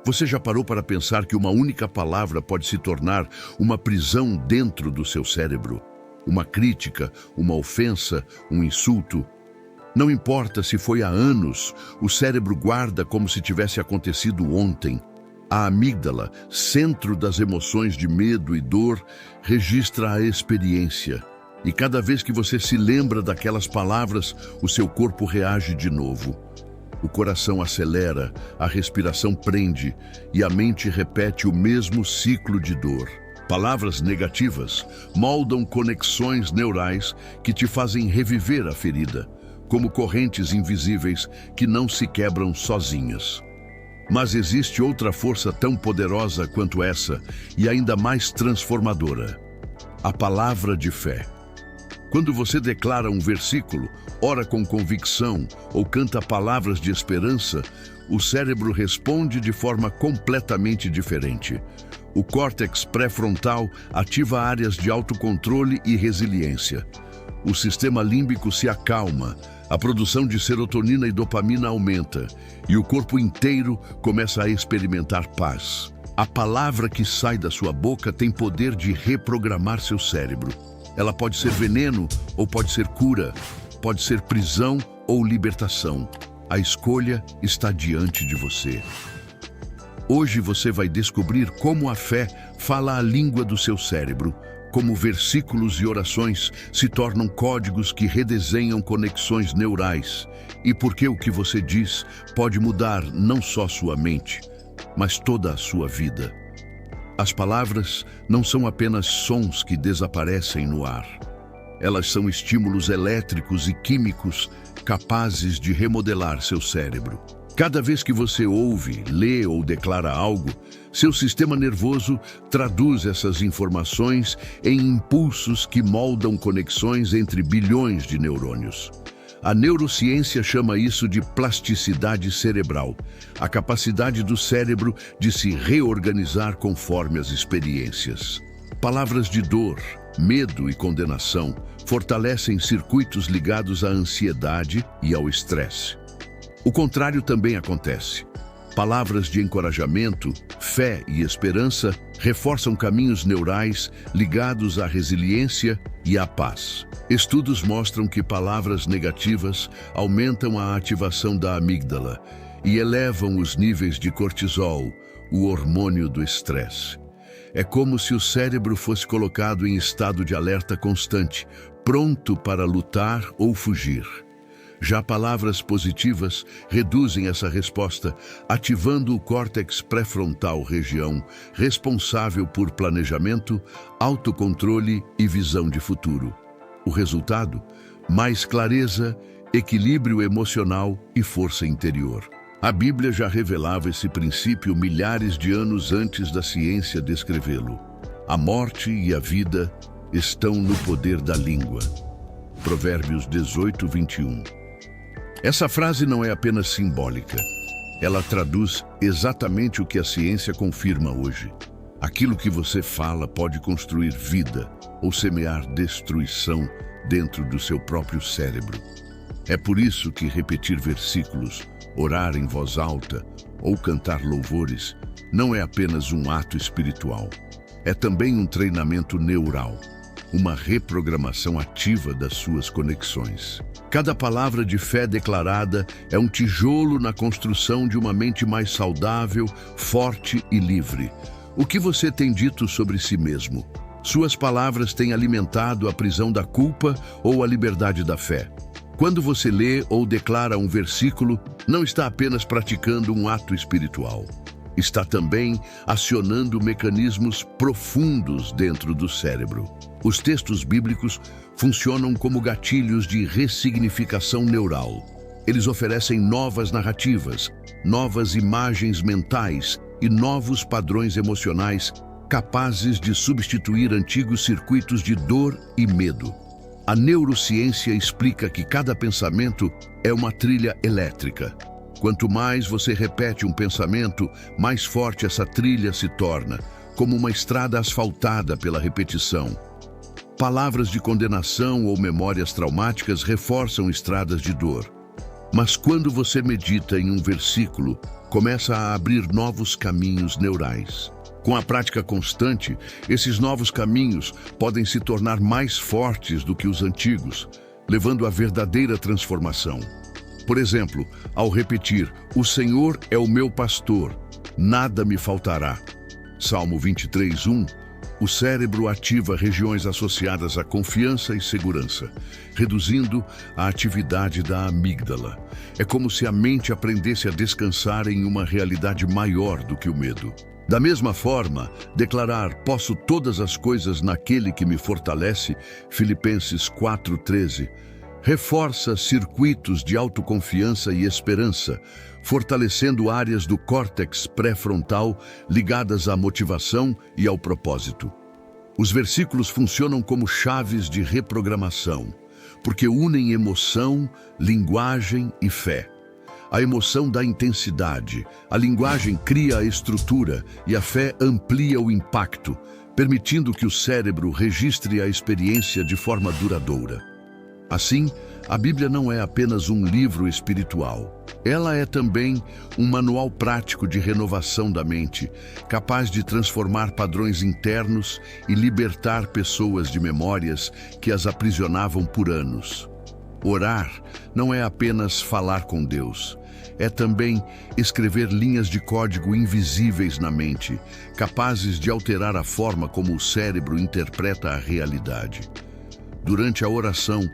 Você já parou para pensar que uma única palavra pode se tornar uma prisão dentro do seu cérebro? Uma crítica, uma ofensa, um insulto? Não importa se foi há anos, o cérebro guarda como se tivesse acontecido ontem. A amígdala, centro das emoções de medo e dor, registra a experiência. E cada vez que você se lembra daquelas palavras, o seu corpo reage de novo. O coração acelera, a respiração prende e a mente repete o mesmo ciclo de dor. Palavras negativas moldam conexões neurais que te fazem reviver a ferida, como correntes invisíveis que não se quebram sozinhas. Mas existe outra força tão poderosa quanto essa e ainda mais transformadora: a palavra de fé. Quando você declara um versículo, ora com convicção ou canta palavras de esperança, o cérebro responde de forma completamente diferente. O córtex pré-frontal ativa áreas de autocontrole e resiliência. O sistema límbico se acalma, a produção de serotonina e dopamina aumenta e o corpo inteiro começa a experimentar paz. A palavra que sai da sua boca tem poder de reprogramar seu cérebro. Ela pode ser veneno ou pode ser cura, pode ser prisão ou libertação. A escolha está diante de você. Hoje você vai descobrir como a fé fala a língua do seu cérebro, como versículos e orações se tornam códigos que redesenham conexões neurais, e porque o que você diz pode mudar não só sua mente, mas toda a sua vida. As palavras não são apenas sons que desaparecem no ar. Elas são estímulos elétricos e químicos capazes de remodelar seu cérebro. Cada vez que você ouve, lê ou declara algo, seu sistema nervoso traduz essas informações em impulsos que moldam conexões entre bilhões de neurônios. A neurociência chama isso de plasticidade cerebral, a capacidade do cérebro de se reorganizar conforme as experiências. Palavras de dor, medo e condenação fortalecem circuitos ligados à ansiedade e ao estresse. O contrário também acontece. Palavras de encorajamento, fé e esperança reforçam caminhos neurais ligados à resiliência e à paz. Estudos mostram que palavras negativas aumentam a ativação da amígdala e elevam os níveis de cortisol, o hormônio do estresse. É como se o cérebro fosse colocado em estado de alerta constante, pronto para lutar ou fugir. Já palavras positivas reduzem essa resposta, ativando o córtex pré-frontal, região responsável por planejamento, autocontrole e visão de futuro. O resultado? Mais clareza, equilíbrio emocional e força interior. A Bíblia já revelava esse princípio milhares de anos antes da ciência descrevê-lo. A morte e a vida estão no poder da língua. Provérbios 18, 21. Essa frase não é apenas simbólica. Ela traduz exatamente o que a ciência confirma hoje. Aquilo que você fala pode construir vida ou semear destruição dentro do seu próprio cérebro. É por isso que repetir versículos, orar em voz alta ou cantar louvores não é apenas um ato espiritual. É também um treinamento neural, uma reprogramação ativa das suas conexões. Cada palavra de fé declarada é um tijolo na construção de uma mente mais saudável, forte e livre. O que você tem dito sobre si mesmo? Suas palavras têm alimentado a prisão da culpa ou a liberdade da fé? Quando você lê ou declara um versículo, não está apenas praticando um ato espiritual. Está também acionando mecanismos profundos dentro do cérebro. Os textos bíblicos funcionam como gatilhos de ressignificação neural. Eles oferecem novas narrativas, novas imagens mentais e novos padrões emocionais capazes de substituir antigos circuitos de dor e medo. A neurociência explica que cada pensamento é uma trilha elétrica. Quanto mais você repete um pensamento, mais forte essa trilha se torna, como uma estrada asfaltada pela repetição. Palavras de condenação ou memórias traumáticas reforçam estradas de dor. Mas quando você medita em um versículo, começa a abrir novos caminhos neurais. Com a prática constante, esses novos caminhos podem se tornar mais fortes do que os antigos, levando à verdadeira transformação. Por exemplo, ao repetir, "O Senhor é o meu pastor, nada me faltará." Salmo 23:1, o cérebro ativa regiões associadas à confiança e segurança, reduzindo a atividade da amígdala. É como se a mente aprendesse a descansar em uma realidade maior do que o medo. Da mesma forma, declarar "posso todas as coisas naquele que me fortalece", Filipenses 4:13, reforça circuitos de autoconfiança e esperança, fortalecendo áreas do córtex pré-frontal ligadas à motivação e ao propósito. Os versículos funcionam como chaves de reprogramação, porque unem emoção, linguagem e fé. A emoção dá intensidade, a linguagem cria a estrutura e a fé amplia o impacto, permitindo que o cérebro registre a experiência de forma duradoura. Assim, a Bíblia não é apenas um livro espiritual. Ela é também um manual prático de renovação da mente, capaz de transformar padrões internos e libertar pessoas de memórias que as aprisionavam por anos. Orar não é apenas falar com Deus, é também escrever linhas de código invisíveis na mente, capazes de alterar a forma como o cérebro interpreta a realidade. Durante a oração,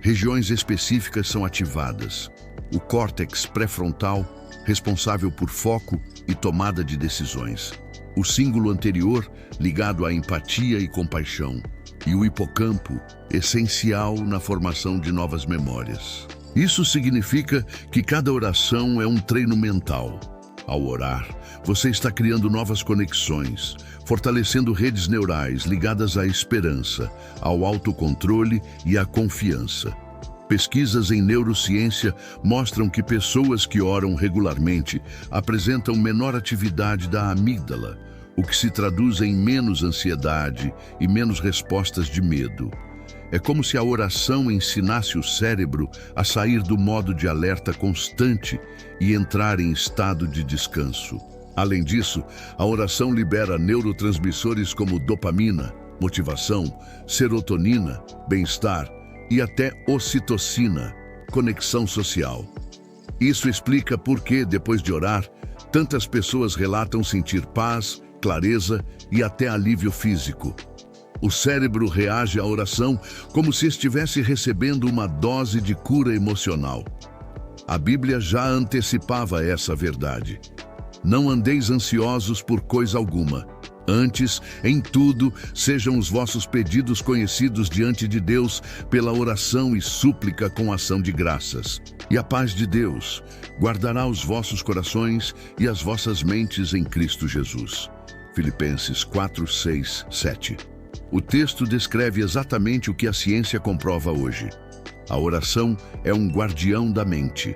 regiões específicas são ativadas. O córtex pré-frontal, responsável por foco e tomada de decisões. O cíngulo anterior, ligado à empatia e compaixão. E o hipocampo, essencial na formação de novas memórias. Isso significa que cada oração é um treino mental. Ao orar, você está criando novas conexões, fortalecendo redes neurais ligadas à esperança, ao autocontrole e à confiança. Pesquisas em neurociência mostram que pessoas que oram regularmente apresentam menor atividade da amígdala, o que se traduz em menos ansiedade e menos respostas de medo. É como se a oração ensinasse o cérebro a sair do modo de alerta constante e entrar em estado de descanso. Além disso, a oração libera neurotransmissores como dopamina, motivação, serotonina, bem-estar e até ocitocina, conexão social. Isso explica por que, depois de orar, tantas pessoas relatam sentir paz, clareza e até alívio físico. O cérebro reage à oração como se estivesse recebendo uma dose de cura emocional. A Bíblia já antecipava essa verdade. Não andeis ansiosos por coisa alguma. Antes, em tudo, sejam os vossos pedidos conhecidos diante de Deus pela oração e súplica com ação de graças. E a paz de Deus guardará os vossos corações e as vossas mentes em Cristo Jesus. Filipenses 4, 6, 7. O texto descreve exatamente o que a ciência comprova hoje. A oração é um guardião da mente.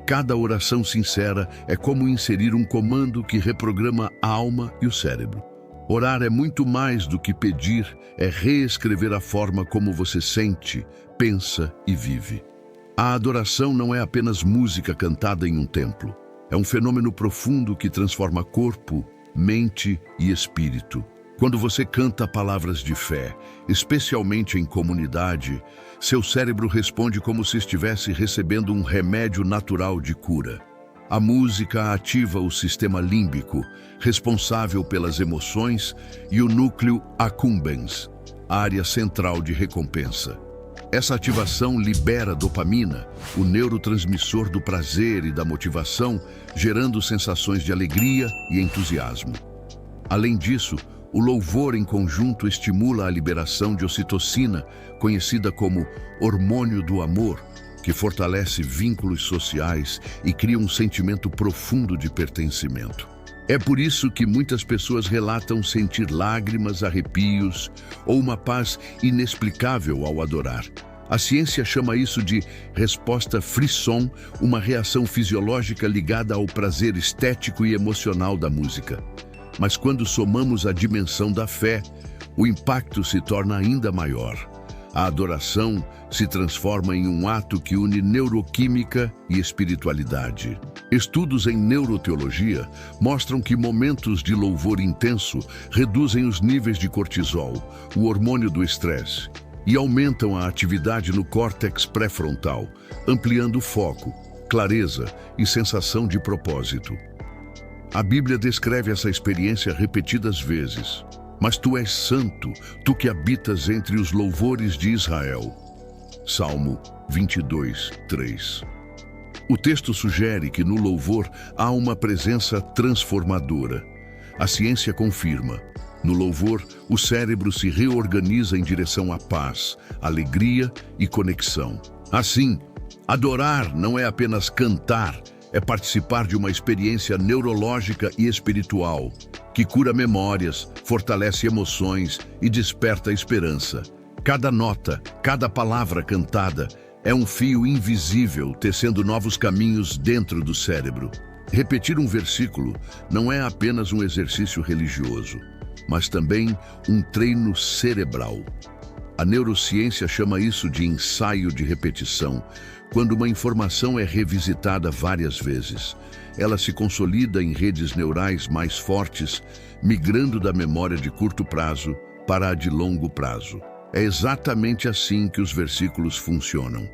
Cada oração sincera é como inserir um comando que reprograma a alma e o cérebro. Orar é muito mais do que pedir, é reescrever a forma como você sente, pensa e vive. A adoração não é apenas música cantada em um templo. É um fenômeno profundo que transforma corpo, mente e espírito. Quando você canta palavras de fé, especialmente em comunidade, seu cérebro responde como se estivesse recebendo um remédio natural de cura. A música ativa o sistema límbico, responsável pelas emoções, e o núcleo accumbens, a área central de recompensa. Essa ativação libera dopamina, o neurotransmissor do prazer e da motivação, gerando sensações de alegria e entusiasmo. Além disso, o louvor em conjunto estimula a liberação de ocitocina, conhecida como hormônio do amor, que fortalece vínculos sociais e cria um sentimento profundo de pertencimento. É por isso que muitas pessoas relatam sentir lágrimas, arrepios ou uma paz inexplicável ao adorar. A ciência chama isso de resposta frisson, uma reação fisiológica ligada ao prazer estético e emocional da música. Mas quando somamos a dimensão da fé, o impacto se torna ainda maior. A adoração se transforma em um ato que une neuroquímica e espiritualidade. Estudos em neuroteologia mostram que momentos de louvor intenso reduzem os níveis de cortisol, o hormônio do estresse, e aumentam a atividade no córtex pré-frontal, ampliando o foco, clareza e sensação de propósito. A Bíblia descreve essa experiência repetidas vezes. Mas tu és santo, tu que habitas entre os louvores de Israel. Salmo 22, 3. O texto sugere que no louvor há uma presença transformadora. A ciência confirma. No louvor, o cérebro se reorganiza em direção à paz, alegria e conexão. Assim, adorar não é apenas cantar, é participar de uma experiência neurológica e espiritual, que cura memórias, fortalece emoções e desperta esperança. Cada nota, cada palavra cantada é um fio invisível tecendo novos caminhos dentro do cérebro. Repetir um versículo não é apenas um exercício religioso, mas também um treino cerebral. A neurociência chama isso de ensaio de repetição. Quando uma informação é revisitada várias vezes, ela se consolida em redes neurais mais fortes, migrando da memória de curto prazo para a de longo prazo. É exatamente assim que os versículos funcionam.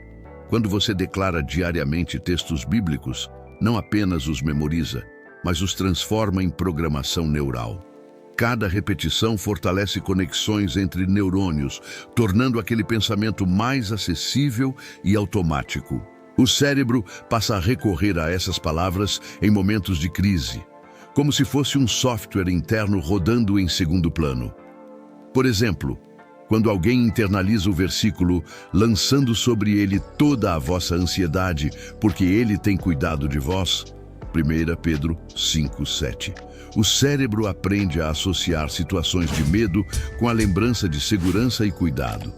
Quando você declara diariamente textos bíblicos, não apenas os memoriza, mas os transforma em programação neural. Cada repetição fortalece conexões entre neurônios, tornando aquele pensamento mais acessível e automático. O cérebro passa a recorrer a essas palavras em momentos de crise, como se fosse um software interno rodando em segundo plano. Por exemplo, quando alguém internaliza o versículo, lançando sobre ele toda a vossa ansiedade, porque ele tem cuidado de vós, 1 Pedro 5:7. O cérebro aprende a associar situações de medo com a lembrança de segurança e cuidado.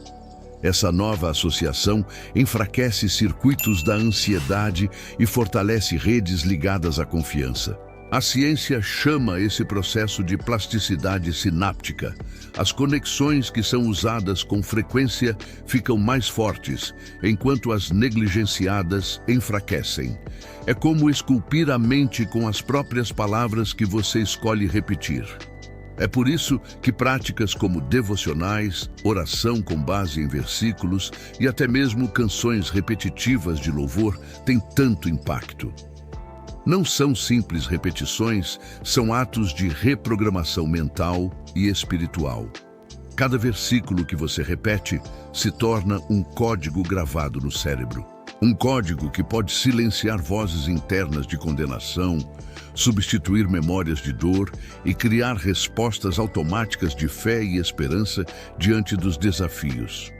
Essa nova associação enfraquece circuitos da ansiedade e fortalece redes ligadas à confiança. A ciência chama esse processo de plasticidade sináptica. As conexões que são usadas com frequência ficam mais fortes, enquanto as negligenciadas enfraquecem. É como esculpir a mente com as próprias palavras que você escolhe repetir. É por isso que práticas como devocionais, oração com base em versículos e até mesmo canções repetitivas de louvor têm tanto impacto. Não são simples repetições, são atos de reprogramação mental e espiritual. Cada versículo que você repete se torna um código gravado no cérebro. Um código que pode silenciar vozes internas de condenação, substituir memórias de dor e criar respostas automáticas de fé e esperança diante dos desafios.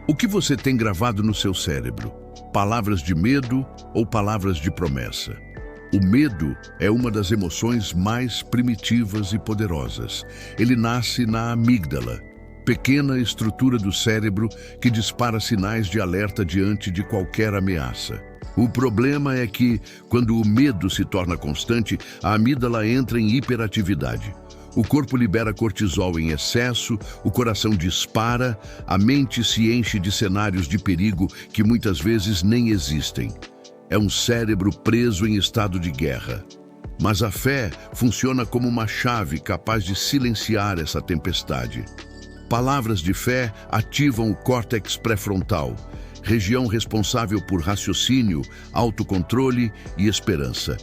O que você tem gravado no seu cérebro? Palavras de medo ou palavras de promessa? O medo é uma das emoções mais primitivas e poderosas. Ele nasce na amígdala, pequena estrutura do cérebro que dispara sinais de alerta diante de qualquer ameaça. O problema é que, quando o medo se torna constante, a amígdala entra em hiperatividade. O corpo libera cortisol em excesso, o coração dispara, a mente se enche de cenários de perigo que muitas vezes nem existem. É um cérebro preso em estado de guerra. Mas a fé funciona como uma chave capaz de silenciar essa tempestade. Palavras de fé ativam o córtex pré-frontal, região responsável por raciocínio, autocontrole e esperança.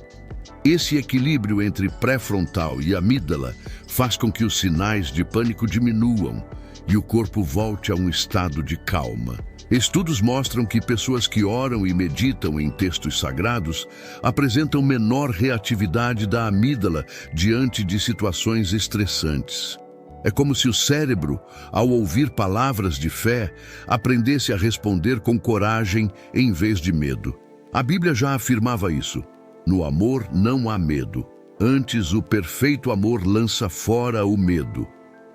Esse equilíbrio entre pré-frontal e amígdala faz com que os sinais de pânico diminuam e o corpo volte a um estado de calma. Estudos mostram que pessoas que oram e meditam em textos sagrados apresentam menor reatividade da amígdala diante de situações estressantes. É como se o cérebro, ao ouvir palavras de fé, aprendesse a responder com coragem em vez de medo. A Bíblia já afirmava isso. No amor não há medo. Antes, o perfeito amor lança fora o medo.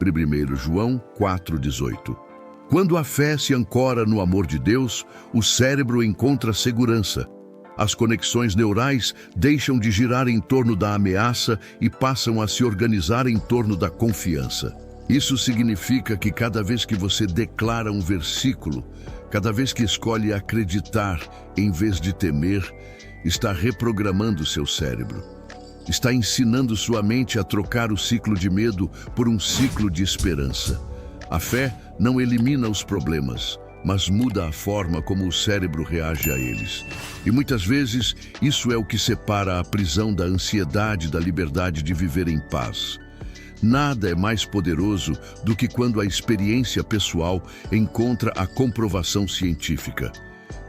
1 João 4,18. Quando a fé se ancora no amor de Deus, o cérebro encontra segurança. As conexões neurais deixam de girar em torno da ameaça e passam a se organizar em torno da confiança. Isso significa que cada vez que você declara um versículo, cada vez que escolhe acreditar em vez de temer, está reprogramando seu cérebro. Está ensinando sua mente a trocar o ciclo de medo por um ciclo de esperança. A fé não elimina os problemas, mas muda a forma como o cérebro reage a eles. E muitas vezes, isso é o que separa a prisão da ansiedade da liberdade de viver em paz. Nada é mais poderoso do que quando a experiência pessoal encontra a comprovação científica.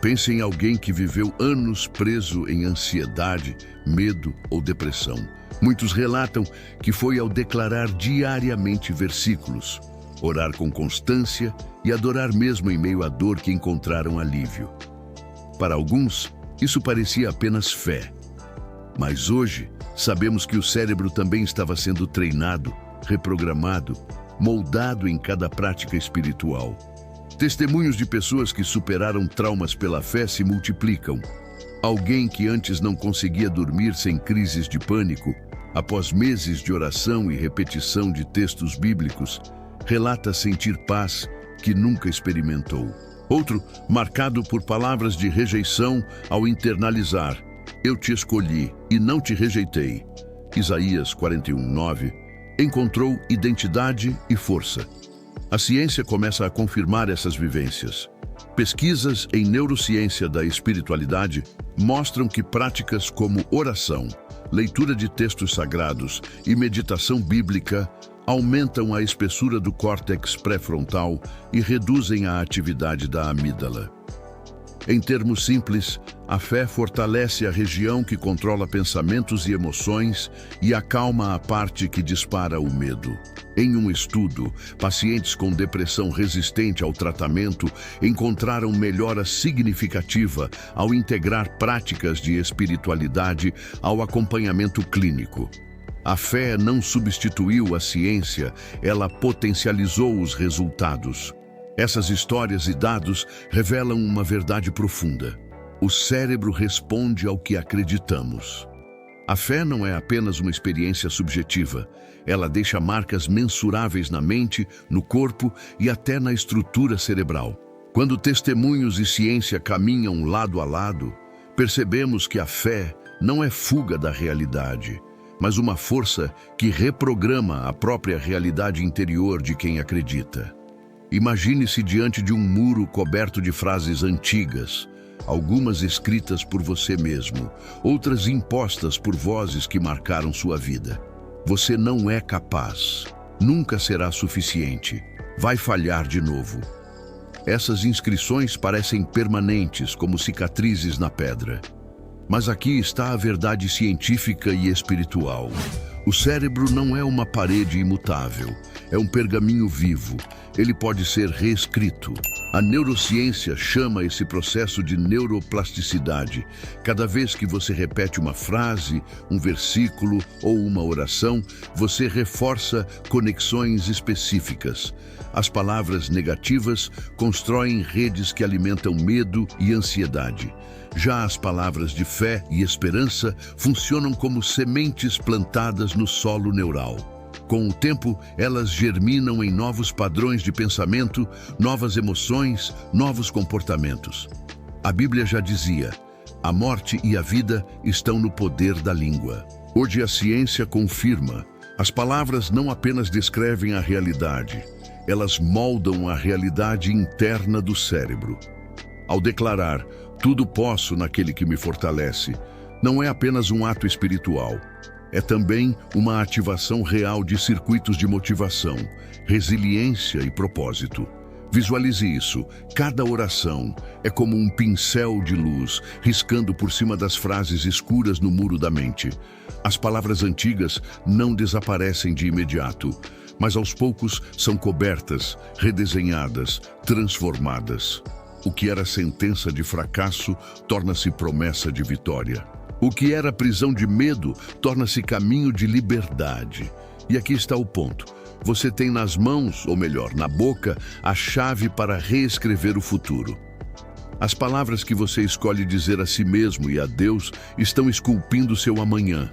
Pense em alguém que viveu anos preso em ansiedade, medo ou depressão. Muitos relatam que foi ao declarar diariamente versículos, orar com constância e adorar mesmo em meio à dor que encontraram alívio. Para alguns, isso parecia apenas fé. Mas hoje, sabemos que o cérebro também estava sendo treinado, reprogramado, moldado em cada prática espiritual. Testemunhos de pessoas que superaram traumas pela fé se multiplicam. Alguém que antes não conseguia dormir sem crises de pânico, após meses de oração e repetição de textos bíblicos, relata sentir paz que nunca experimentou. Outro, marcado por palavras de rejeição ao internalizar: "Eu te escolhi e não te rejeitei." Isaías 41:9, encontrou identidade e força. A ciência começa a confirmar essas vivências. Pesquisas em neurociência da espiritualidade mostram que práticas como oração, leitura de textos sagrados e meditação bíblica aumentam a espessura do córtex pré-frontal e reduzem a atividade da amígdala. Em termos simples, a fé fortalece a região que controla pensamentos e emoções e acalma a parte que dispara o medo. Em um estudo, pacientes com depressão resistente ao tratamento encontraram melhora significativa ao integrar práticas de espiritualidade ao acompanhamento clínico. A fé não substituiu a ciência, ela potencializou os resultados. Essas histórias e dados revelam uma verdade profunda. O cérebro responde ao que acreditamos. A fé não é apenas uma experiência subjetiva. Ela deixa marcas mensuráveis na mente, no corpo e até na estrutura cerebral. Quando testemunhos e ciência caminham lado a lado, percebemos que a fé não é fuga da realidade, mas uma força que reprograma a própria realidade interior de quem acredita. Imagine-se diante de um muro coberto de frases antigas, algumas escritas por você mesmo, outras impostas por vozes que marcaram sua vida. Você não é capaz, nunca será suficiente, vai falhar de novo. Essas inscrições parecem permanentes, como cicatrizes na pedra. Mas aqui está a verdade científica e espiritual. O cérebro não é uma parede imutável, é um pergaminho vivo. Ele pode ser reescrito. A neurociência chama esse processo de neuroplasticidade. Cada vez que você repete uma frase, um versículo ou uma oração, você reforça conexões específicas. As palavras negativas constroem redes que alimentam medo e ansiedade. Já as palavras de fé e esperança funcionam como sementes plantadas no solo neural. Com o tempo, elas germinam em novos padrões de pensamento, novas emoções, novos comportamentos. A Bíblia já dizia: a morte e a vida estão no poder da língua. Hoje a ciência confirma. As palavras não apenas descrevem a realidade, elas moldam a realidade interna do cérebro. Ao declarar: tudo posso naquele que me fortalece, não é apenas um ato espiritual. É também uma ativação real de circuitos de motivação, resiliência e propósito. Visualize isso. Cada oração é como um pincel de luz riscando por cima das frases escuras no muro da mente. As palavras antigas não desaparecem de imediato, mas aos poucos são cobertas, redesenhadas, transformadas. O que era sentença de fracasso torna-se promessa de vitória. O que era prisão de medo torna-se caminho de liberdade. E aqui está o ponto. Você tem nas mãos, ou melhor, na boca, a chave para reescrever o futuro. As palavras que você escolhe dizer a si mesmo e a Deus estão esculpindo seu amanhã.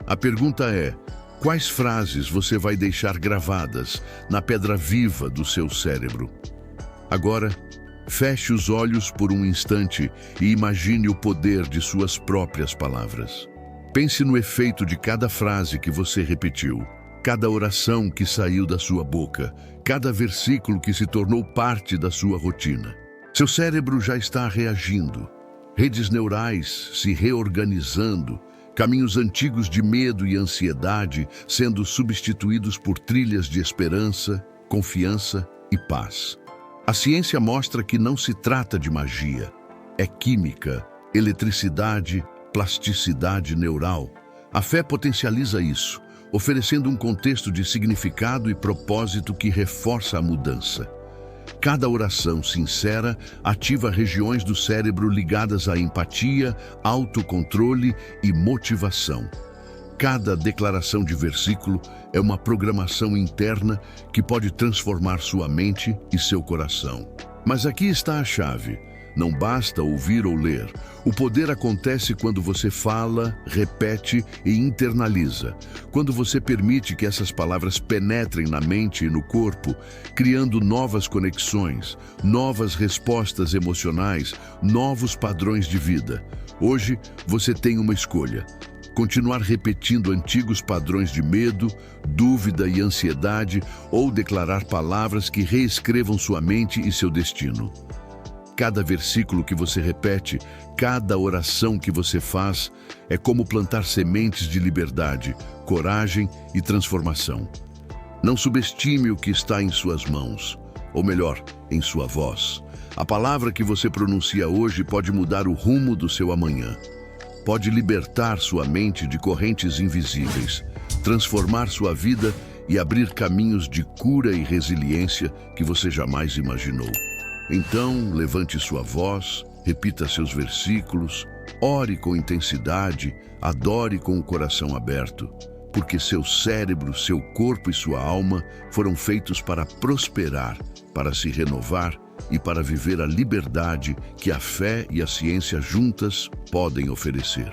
A pergunta é: quais frases você vai deixar gravadas na pedra viva do seu cérebro? Agora, Feche os olhos por um instante e imagine o poder de suas próprias palavras. Pense no efeito de cada frase que você repetiu, cada oração que saiu da sua boca, cada versículo que se tornou parte da sua rotina. Seu cérebro já está reagindo, redes neurais se reorganizando, caminhos antigos de medo e ansiedade sendo substituídos por trilhas de esperança, confiança e paz. A ciência mostra que não se trata de magia, é química, eletricidade, plasticidade neural. A fé potencializa isso, oferecendo um contexto de significado e propósito que reforça a mudança. Cada oração sincera ativa regiões do cérebro ligadas à empatia, autocontrole e motivação. Cada declaração de versículo é uma programação interna que pode transformar sua mente e seu coração. Mas aqui está a chave. Não basta ouvir ou ler. O poder acontece quando você fala, repete e internaliza. Quando você permite que essas palavras penetrem na mente e no corpo, criando novas conexões, novas respostas emocionais, novos padrões de vida. Hoje, você tem uma escolha. Continuar repetindo antigos padrões de medo, dúvida e ansiedade ou declarar palavras que reescrevam sua mente e seu destino. Cada versículo que você repete, cada oração que você faz, é como plantar sementes de liberdade, coragem e transformação. Não subestime o que está em suas mãos, ou melhor, em sua voz. A palavra que você pronuncia hoje pode mudar o rumo do seu amanhã. Pode libertar sua mente de correntes invisíveis, transformar sua vida e abrir caminhos de cura e resiliência que você jamais imaginou. Então, levante sua voz, repita seus versículos, ore com intensidade, adore com o coração aberto, porque seu cérebro, seu corpo e sua alma foram feitos para prosperar, para se renovar e para viver a liberdade que a fé e a ciência juntas podem oferecer.